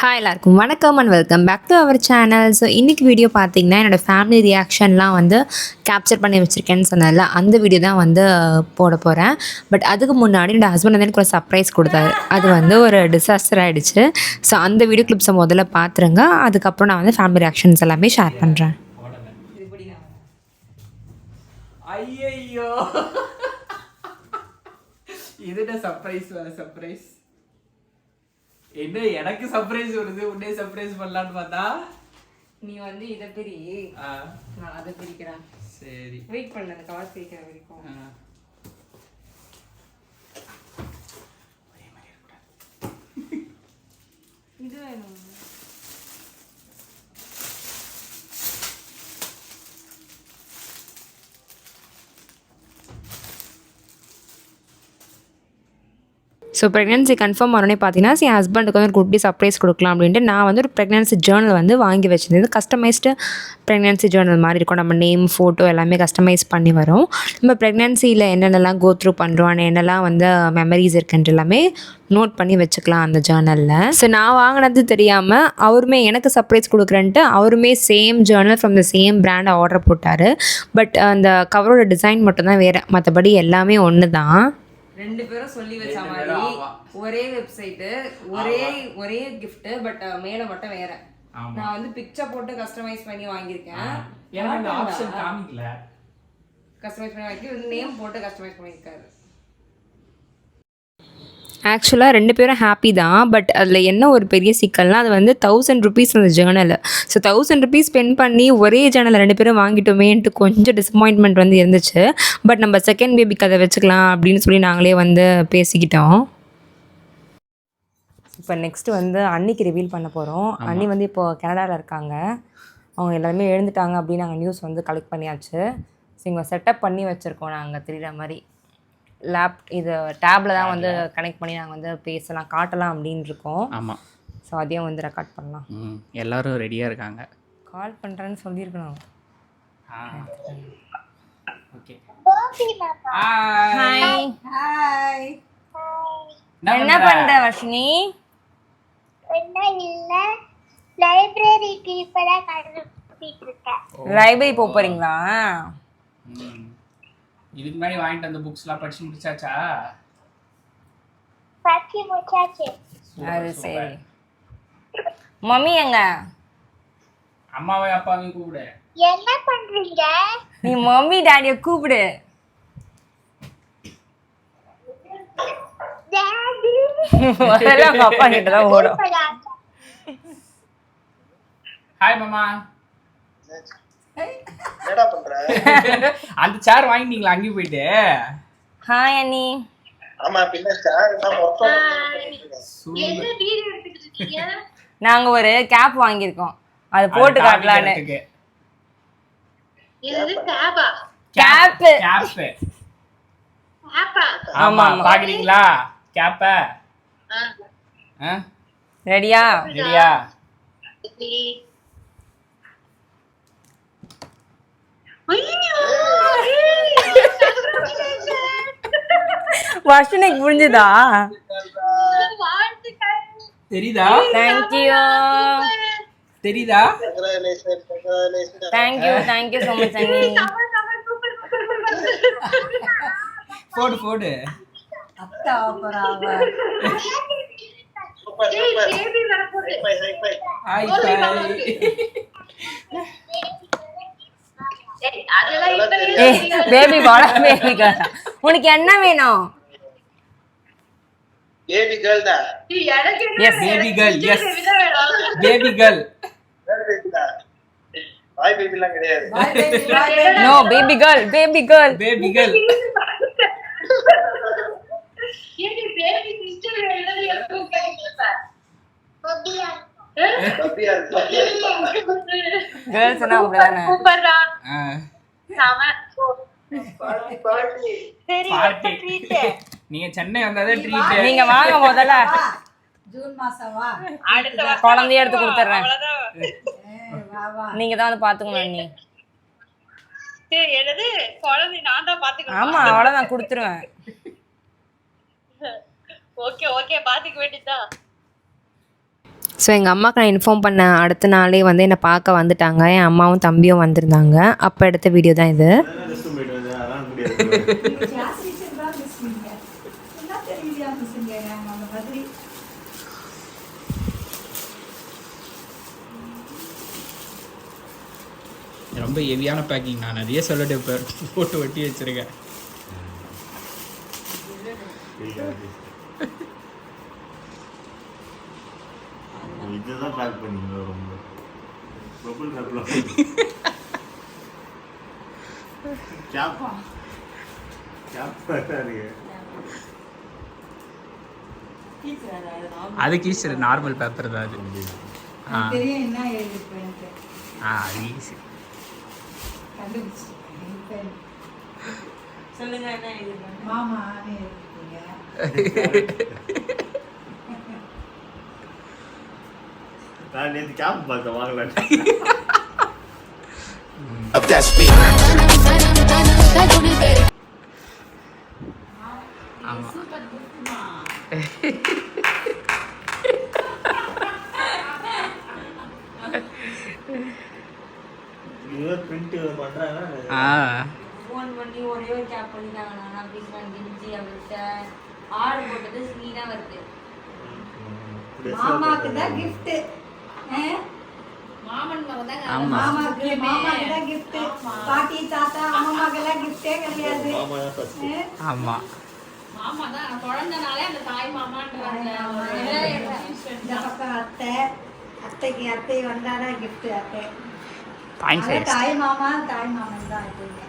Hi எல்லாருக்கும் வணக்கம் and welcome back to our channel. So இன்றைக்கி வீடியோ பார்த்தீங்கன்னா என்னோடய ஃபேமிலி ரியாக்ஷன்லாம் வந்து கேப்சர் பண்ணி வச்சுருக்கேன்னு சொன்னதில்ல, அந்த வீடியோ தான் வந்து போட போகிறேன். பட் அதுக்கு முன்னாடி என்னோடய ஹஸ்பண்ட் வந்து எனக்கு ஒரு சர்ப்ரைஸ் கொடுத்தாரு. அது வந்து ஒரு டிசாஸ்டர் ஆகிடுச்சு. ஸோ அந்த வீடியோ கிளிப்ஸை முதல்ல பார்த்துருங்க, அதுக்கப்புறம் நான் வந்து ஃபேமிலி ரியாக்ஷன்ஸ் எல்லாமே ஷேர் பண்ணுறேன். ஐயோ இதுட சர்ப்ரைஸ் சர்ப்ரைஸ் என்ன எனக்கு சர்ப்ரைஸ் வருது, உன்னே சர்ப்ரைஸ் பண்ணலான்னு பார்த்தா நீ வந்து இதை பிரி, நான் அதை பிரிக்கிறேன். சரி வெயிட் பண்ணல, அந்த கவர் பிரிக்கிற வரைக்கும். இது வேணும். ஸோ ப்ரெக்னென்சி கன்ஃபார்ம் ஆனோடனே பார்த்தீங்கன்னா என் ஹஸ்பண்டுக்கு வந்து ஒரு குட்டி சர்ப்ரைஸ் கொடுக்கலாம் அப்படின்ட்டு நான் வந்து ஒரு ப்ரெக்னென்சி ஜேர்னல் வந்து வாங்கி வச்சுருந்தது. கஸ்டமைஸ்டு ப்ரெக்னென்சி ஜேர்னல் மாதிரி இருக்கும். நம்ம நேம், ஃபோட்டோ எல்லாமே கஸ்டமைஸ் பண்ணி வரும். நம்ம ப்ரெக்னென்சியில் என்னென்னலாம் கோ த்ரூ பண்ணுறோம், என்னெல்லாம் வந்து மெமரிஸ் இருக்குன்ட்டு எல்லாமே நோட் பண்ணி வச்சுக்கலாம் அந்த ஜேர்னலில். ஸோ நான் வாங்கினது தெரியாமல் அவருமே எனக்கு சர்ப்ரைஸ் கொடுக்குறேன்ட்டு அவருமே same Journal from the same brand order போட்டார். பட் அந்த கவரோட டிசைன் மட்டும்தான் வேறு, மற்றபடி எல்லாமே ஒன்று தான். ரெண்டு பேரும் சொல்லி வச்ச மாதிரி ஒரே வெப்சைட்டு, ஒரே கிஃப்ட், பட் மேல மட்டும் வேற. நான் வந்து பிக்சர் போட்டு கஸ்டமைஸ் பண்ணி வாங்கியிருக்கேன். எனக்கு அந்த ஆப்ஷன் காமிக்கல. கஸ்டமைஸ் பண்ணி வாங்கி நேம் போட்டு கஸ்டமைஸ் பண்ணியிருக்காரு. ஆக்சுவலாக ரெண்டு பேரும் ஹாப்பி தான். பட் அதில் என்ன ஒரு பெரிய சிக்கல்னால், அது வந்து 1000 rupees அந்த ஜேர்னல். ஸோ 1000 rupees ஸ்பெண்ட் பண்ணி ஒரே ஜேர்னல் ரெண்டு பேரும் வாங்கிட்டோமேன்ட்டு கொஞ்சம் டிசப்பாயின்மெண்ட் வந்து இருந்துச்சு. பட் நம்ம செகண்ட் பேபிக்கு அதை வச்சுக்கலாம் அப்படின்னு சொல்லி நாங்களே வந்து பேசிக்கிட்டோம். இப்போ நெக்ஸ்ட்டு வந்து அன்னிக்கு ரிவீல் பண்ண போகிறோம். அன்னி வந்து இப்போது கனடாவில் இருக்காங்க. அவங்க எல்லாருமே எழுந்துட்டாங்க அப்படின்னு நாங்கள் நியூஸ் வந்து கலெக்ட் பண்ணியாச்சு. ஸோ இங்கே செட்டப் பண்ணி வச்சுருக்கோம் நாங்கள் தெரிகிற மாதிரி. இது டேப்பில் தான் வந்து கனெக்ட் பண்ணி நாங்கள் வந்து பேசலாம், காட்டலாம் அப்படின்னு இருக்கோம். ஆமாம். ஸோ அதையும் வந்து ரெக்கார்ட் பண்ணலாம். எல்லோரும் ரெடியாக இருக்காங்க. கால் பண்ணுறேன்னு சொல்லியிருக்கணும். ஓகே. Hi hi. என்ன பண்ணுற வர்ஷினி? லைப்ரரி போக போகிறீங்களா? இதுக்கு முன்னாடி வாங்கிட்டு அந்த புக்ஸ்லாம் படிச்சு முடிச்சாச்சா? படிச்சு முடிச்சாச்சு. அது சரி. மம்மி எங்க? அம்மாவை அப்பாவையும் கூப்பிடு. என்ன பண்றீங்க? நீ மம்மி டாடியை கூப்பிடு. டாடி. முதல்ல உங்க அப்பா கிட்ட தான் ஓடும். ஹாய் மாமா. என்னடா பண்ற? அந்த சேர் வாங்கிட்டீங்களா அங்கே போயிட்டு? ஹாய் அண்ணி. ஆமா, பின்ன சேர் எல்லாம் மொத்தம் என்ன வீடியோ எடுத்துக்கிட்டு இருக்கீங்க? நாங்க ஒரு கேப் வாங்கியிருக்கோம், அது போட்டு காட்டலான்னு. இது டேபா? கேப். டேபா? ஆமா, பாக்குறீங்களா கேப்ப? ரெடியா? ரெடியா? வர்ஷனுக்கு புரிஞ்சுதா? தெரியுதா? Thank you. தெரியுதா? Thank you so much அண்ணி. போடு போடு. அத்தா பராவ. Super super. பேபி வர போகுது. ஹாய் அதெல்லாம் பேபி பாடா பேபி கேர்ள். உனக்கு என்ன வேணும்? பேபி கேர்ள் தான். எனக்கு yes baby girl. Yes baby girl. Boy பேபிலாம் கிடையாது. No baby girl. Baby girl. ஏடி பேபி சிஸ்டர் எழுதி எப்போ கேக்குறப்ப பொடியா கேர்ள்ஸ் எல்லாம் அப்படிதானே கூப்பிடுறா. சாம பார்ட்டி. சரி ட்ரீட். நீங்க சென்னை வந்தாதே ட்ரீட். நீங்க வாங்க முதல்ல. ஜூன் மாசமா அடுத்த குழந்தைய எடுத்து கொடுத்துறேன். அவ்வளவுதான். நீங்க தான் வந்து பாத்துக்கணும் அண்ணி. சரி என்னது குழந்தை நான் தான் பாத்துக்கணும். ஆமா அவ்வளவுதான் கொடுத்துருவேன். ஓகே ஓகே பாத்துக்க வேண்டியதா. ஸோ எங்கள் அம்மாவுக்கு நான் இன்ஃபார்ம் பண்ண அடுத்த நாளே வந்து என்னை பார்க்க வந்துட்டாங்க. என் அம்மாவும் தம்பியும் வந்திருந்தாங்க. அப்போ எடுத்த வீடியோ தான் இது. கிளாஸ் டீச்சர் தான் மிஸ்ஸிங்க. என்ன தெரியுதா மிஸ்ஸிங்க நாங்கள் அந்த மாதிரி. ரொம்ப ஹெவியான பேக்கிங். நான் நிறைய சொல்லட்டு இப்போ போட்டு ஒட்டி வச்சிருக்கேன். இதுதான் பேக் பண்ணீங்களா? ரொம்ப பபுள் ரேப்ல சாப்பா இருக்கு. அது கீஸ் நார்மல் பேப்பர் தான் அது. தெரியும் என்ன எழுதிருப்பேன். அது ஈஸி. கண்டுபிடிச்சிருக்கேன். சொல்லுங்க என்ன எழுதிருக்கேன். மாமான்னு எழுதிருக்கீங்க. நான் நேற்று கேப் பார்த்தேன் வாங்கலாம். பிரிண்ட் பண்றாங்க. ஃபோன் பண்ணி ஒரே ஒரு கேப் பண்ணிட்டாங்க. நான் அப்படிங்கிற கிஞ்சி அவர்கிட்ட ஆர்டர் போட்டது ஸ்வீனா வருது. மாமாக்கு தான் கிஃப்ட். மாமன் மகன் தான். மாமாக்கு தான் கிஃப்ட். பாட்டி தாத்தா அம்மாக்கெல்லாம் கிஃப்டே கிடையாது. ஆமா மாமா தான் குழந்தைனாலே அந்த தாய் மாமான்றாங்க. இந்த பக்கம் அத்தை வந்தாதான் கிஃப்ட். அத்தை பாயிண்ட் சைஸ் தாய் மாமன் தான் ஆயிடுங்க.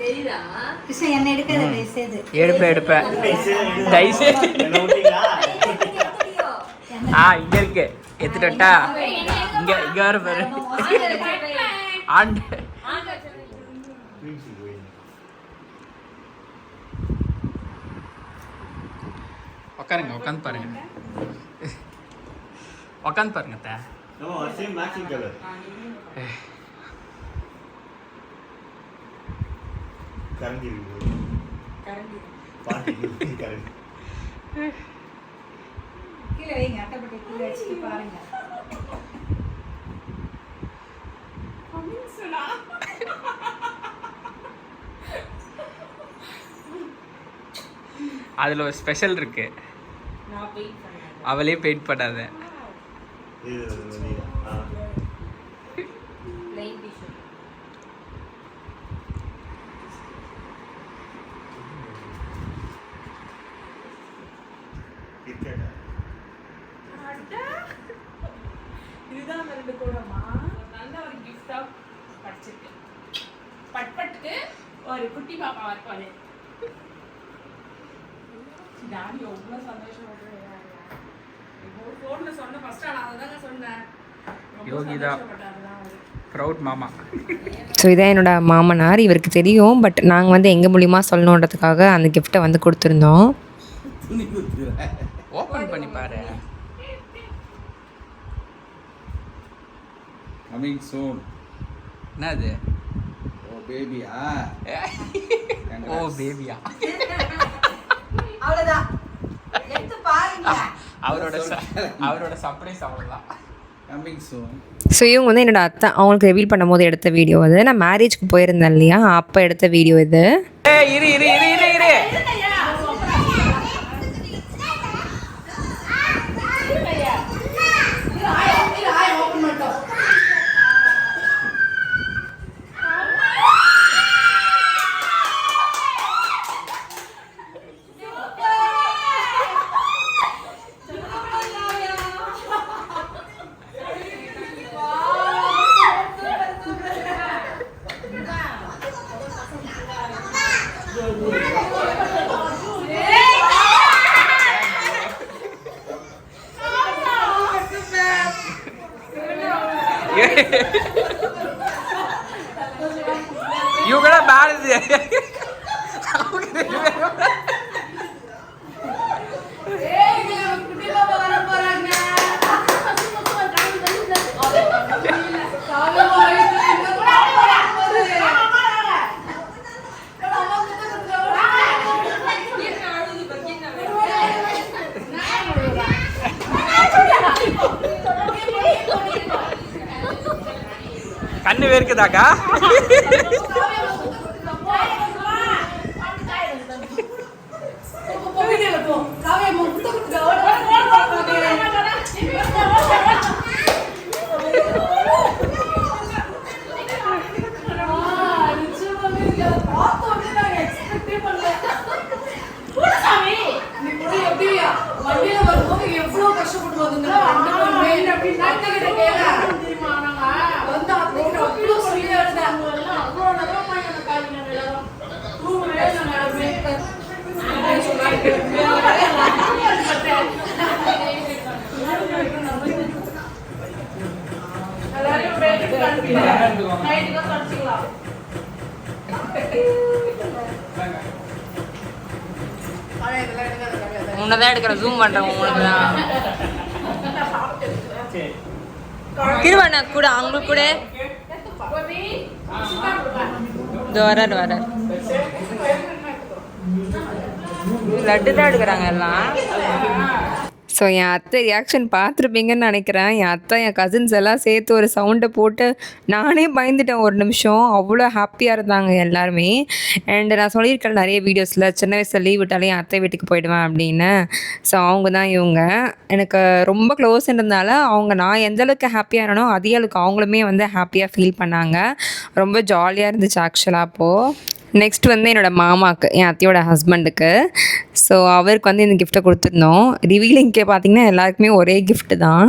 தெரியுதா? கிருஷ்ணன் என்ன எடுக்காத வயசு எடுப்பேன் டைஸ். இங்க இருக்கு எடுத்துட்டா. இங்க இங்க வர பாரு. ஆண்ட் உட்காந்து பாருங்க. உட்காந்து பாருங்க தா. No, same matching color. கரண்டி இருக்கு. பாட்டி கரண்டி. கீழே வைங்க. அட்டைப்பட்டி கீழே வச்சுட்டு பாருங்க. அதுல ஒரு ஸ்பெஷல் இருக்கு. நான் வெயிட் பண்ணேன். அவளே பெயிண்ட் பண்ணாத. இது வெளிய. Plain t-shirt. கிரிக்கெட். இதுதான் ரெண்டு கூடமா நல்ல ஒரு கிஃப்டா படிச்சிருக்கேன். பட்பட்டுக்கு ஒரு குட்டி பாப்பா இருப்பாரு. டாடி எவ்வளோ சந்தோஷப்படுறாங்க. இப்போ ஃபோனில் சொன்ன ஃபர்ஸ்ட் நான் அதை தாங்க சொன்னேன். யோகிதா ப்ரௌட் மாமா. ஸோ இதான் என்னோடய மாமனார். இவருக்கு தெரியும், பட் நாங்கள் வந்து எங்கள் மூலிமா சொல்லணுன்றதுக்காக அந்த கிஃப்ட்டை வந்து கொடுத்துருந்தோம். ஓப்பன் பண்ணி பாரு. Coming soon. என்னது? ஓ பேபியா? ஓ பேபியா? அவ்வளவுதான். எடுத்து பாருங்க. அவரோட சர்ப்ரைஸ் அவ்வளோதான். Coming soon. ஸோ இவங்க வந்து என்னோடய அத்தை. அவங்களுக்கு ரிவீல் பண்ணும்போது எடுத்த வீடியோ அது. நான் மேரேஜ்க்கு போயிருந்தேன் இல்லையா, அப்போ எடுத்த வீடியோ இது. இரு இவங்களாம் பாருது. கண்ணு வேர்க்குதாக்கா? உன்னதான் எடுக்கிற ஜூம் பண்றேன் உங்களுக்கு தான். கிருவாண்ணா கூட அவங்க கூட இது வராரு லட்டு தான் எடுக்கிறாங்க எல்லாம். ஸோ என் அத்தை ரியாக்ஷன் பார்த்துருப்பீங்கன்னு நினைக்கிறேன். என் அத்தை என் கசின்ஸ் எல்லாம் சேர்த்து ஒரு சவுண்டை போட்டு நானே பயந்துட்டேன் ஒரு நிமிஷம். அவ்வளோ ஹாப்பியாக இருந்தாங்க எல்லாருமே. அண்டு நான் சொல்லியிருக்கேன் நிறைய வீடியோஸில் சின்ன வயசில் லீவ் விட்டாலே என் அத்தை வீட்டுக்கு போயிடுவேன் அப்படின்னு. ஸோ அவங்க தான் இவங்க. எனக்கு ரொம்ப க்ளோஸ்ன்றதுனால அவங்க நான் எந்தளவுக்கு ஹாப்பியாக இருந்தனோ அதே அளவுக்கு அவங்களுமே வந்து ஹாப்பியாக ஃபீல் பண்ணாங்க. ரொம்ப ஜாலியாக இருந்துச்சு ஆக்சுவலாக அப்போது. நெக்ஸ்ட் வந்து என்னோடய மாமாவுக்கு, என் அத்தையோட ஹஸ்பண்டுக்கு. ஸோ அவருக்கு வந்து இந்த கிஃப்ட்டை கொடுத்துருந்தோம். ரிவீலிங்க்கே பார்த்திங்கன்னா எல்லாருக்குமே ஒரே கிஃப்ட்டு தான்.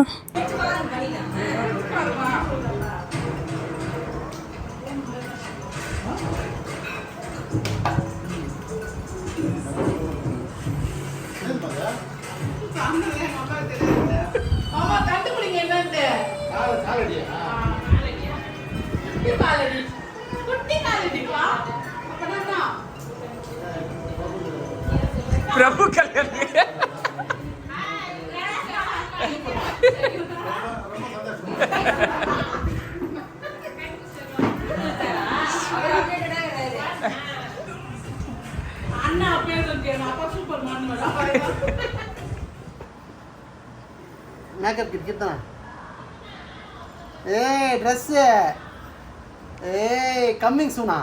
பிரபு கல்யாணம் மேக்கப் கிட் கிட்டா ட்ரெஸ் கம்மிங் சூனா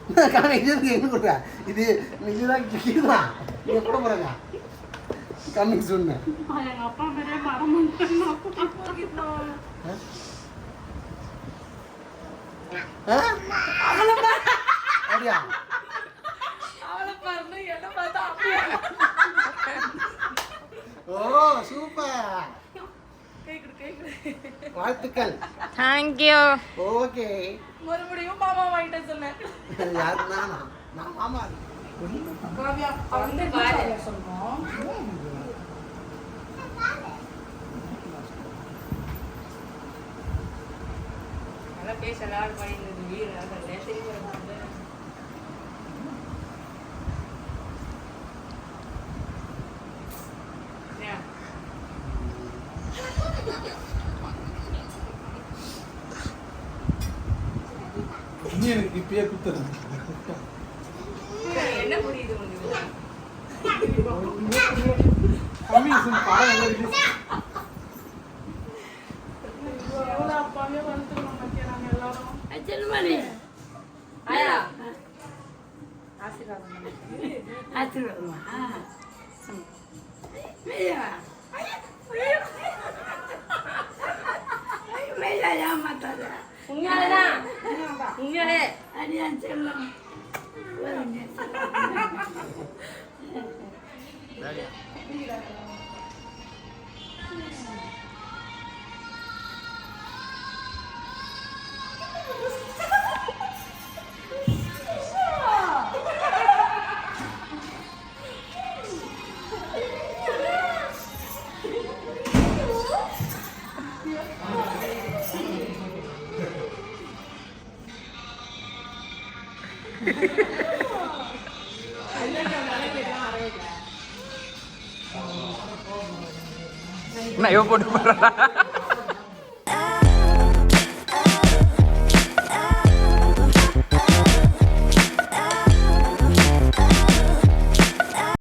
எங்க கொடுக்குற இது இதுதான் கிட்டுதான் நீங்க கூட போறாங்க கம்மிங் சூன். எங்க அப்பா பேரே மறந்து அப்படியா ஓ சூப்பர் வாழ்த்துக்கள். தேங்க்யூ. ஓகே மறுபடியும் மாமா வாங்கிட்டு சொன்னேன். யாரு நானா? நான் மாமா வந்து பாரு சொல்றோம். நல்லா பேச எல்லாரும் பண்ணிருந்தது வீடு அதெல்லாம் சரி வருது. எனக்கு இப்பயே குத்துறது என்ன புரியுது உங்களுக்கு? உண்மையாலே நான் போட்டு போடுறா